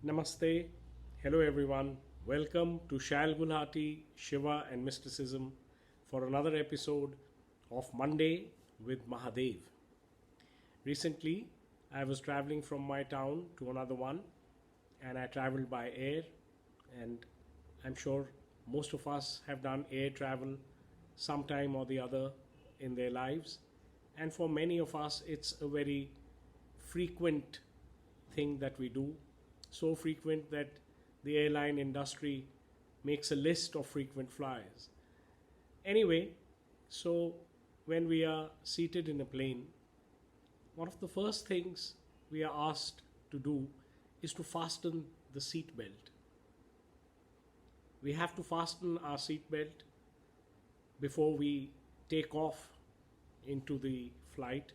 Namaste. Hello, everyone. Welcome to Shal Gulhati, Shiva, and Mysticism for another episode of Monday with Mahadev. Recently, I was traveling from my town to another one, and I traveled by air. And I'm sure most of us have done air travel sometime or the other in their lives. And for many of us, it's a very frequent thing that we do, so frequent that the airline industry makes a list of frequent flyers. Anyway, so when we are seated in a plane, one of the first things we are asked to do is to fasten the seat belt. We have to fasten our seat belt before we take off into the flight,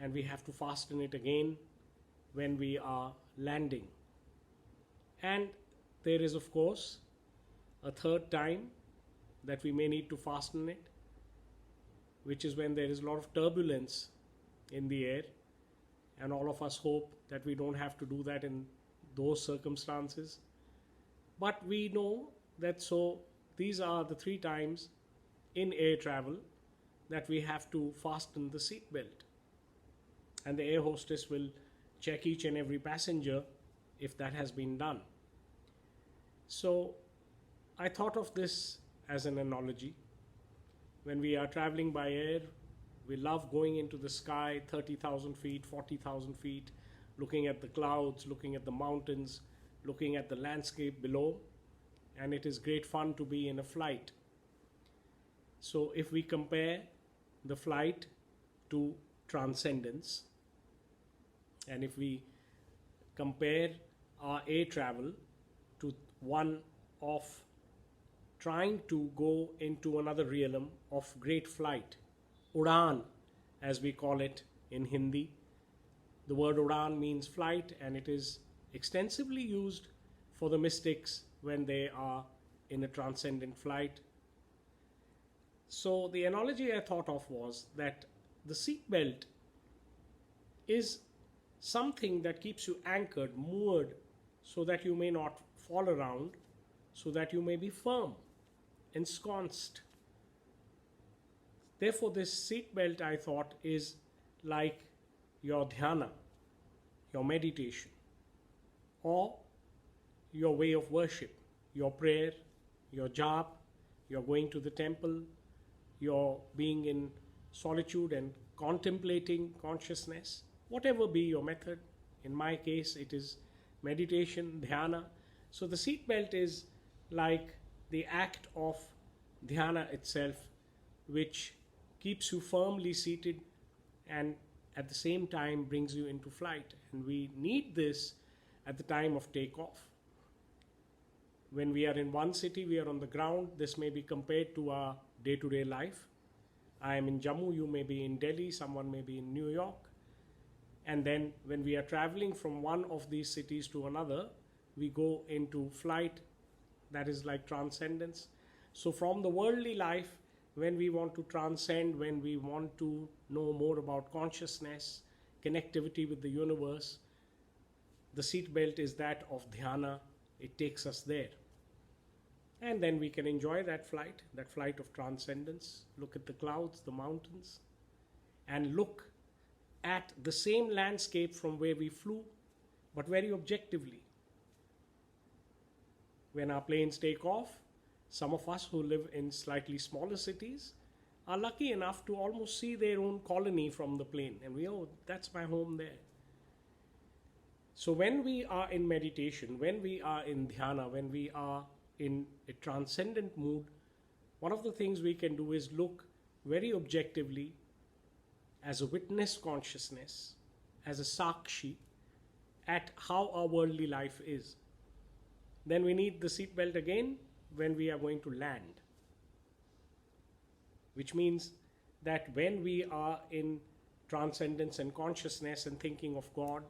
and we have to fasten it again when we are landing. And there is, of course, a third time that we may need to fasten it, which is when there is a lot of turbulence in the air, and all of us hope that we don't have to do that in those circumstances. But we know that these are the three times in air travel that we have to fasten the seat belt. And the air hostess will check each and every passenger if that has been done. So I thought of this as an analogy. When we are traveling by air, we love going into the sky 30,000 feet, 40,000 feet, looking at the clouds, looking at the mountains, looking at the landscape below, and it is great fun to be in a flight. So if we compare the flight to transcendence, and if we compare our air travel to one of trying to go into another realm of great flight, Udan, as we call it in Hindi. The word Udan means flight, and it is extensively used for the mystics when they are in a transcendent flight. So the analogy I thought of was that the seatbelt is something that keeps you anchored, moored, so that you may not fall around, so that you may be firm, ensconced. Therefore, this seatbelt, I thought, is like your dhyana, your meditation, or your way of worship, your prayer, your jap, your going to the temple, your being in solitude and contemplating consciousness, whatever be your method. In my case, it is meditation, dhyana. So the seat belt is like the act of dhyana itself, which keeps you firmly seated and at the same time brings you into flight. And we need this at the time of takeoff. When we are in one city, we are on the ground. This may be compared to our day-to-day life. I am in Jammu, you may be in Delhi, someone may be in New York. And then when we are traveling from one of these cities to another, we go into flight. That is like transcendence. So from the worldly life, when we want to transcend, when we want to know more about consciousness, connectivity with the universe, the seat belt is that of dhyana. It takes us there. And then we can enjoy that flight of transcendence, look at the clouds, the mountains, and look at the same landscape from where we flew, but very objectively. When our planes take off, some of us who live in slightly smaller cities are lucky enough to almost see their own colony from the plane, and that's my home there. So when we are in meditation, when we are in dhyana, when we are in a transcendent mood, one of the things we can do is look very objectively as a witness consciousness, as a sakshi, at how our worldly life is. Then we need the seatbelt again when we are going to land, which means that when we are in transcendence and consciousness and thinking of God,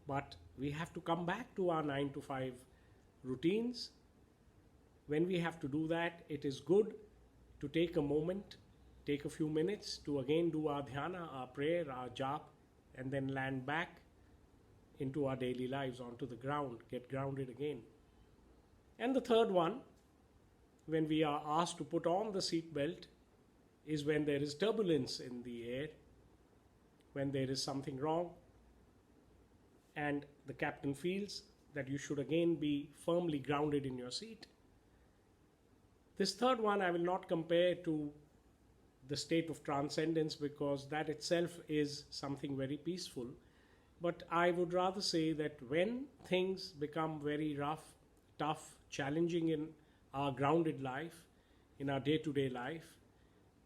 but we have to come back to our 9 to 5 routines. When we have to do that, it is good to take a moment, take a few minutes to again do our dhyana, our prayer, our jap, and then land back into our daily lives, onto the ground, get grounded again. And the third one, when we are asked to put on the seat belt, is when there is turbulence in the air, when there is something wrong, and the captain feels that you should again be firmly grounded in your seat. This third one I will not compare to the state of transcendence, because that itself is something very peaceful. But I would rather say that when things become very rough, tough, challenging in our grounded life, in our day-to-day life,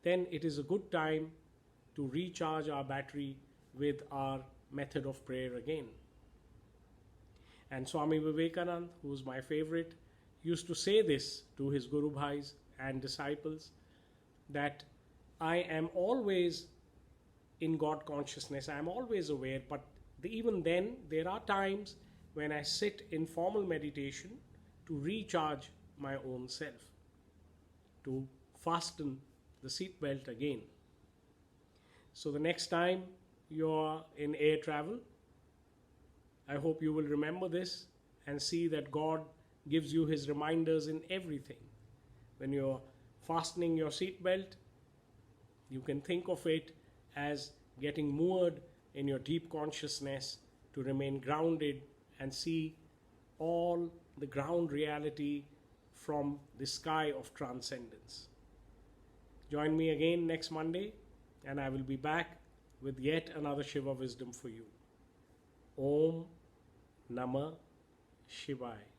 then it is a good time to recharge our battery with our method of prayer again. And Swami Vivekananda, who is my favorite, used to say this to his Guru Bhais and disciples, that I am always in God consciousness, I am always aware, but even then there are times when I sit in formal meditation to recharge my own self, to fasten the seatbelt again. So the next time you're in air travel, I hope you will remember this and see that God gives you his reminders in everything. When you're fastening your seatbelt, you can think of it as getting moored in your deep consciousness to remain grounded and see all the ground reality from the sky of transcendence. Join me again next Monday, and I will be back with yet another Shiva wisdom for you. Om Namah Shivaya.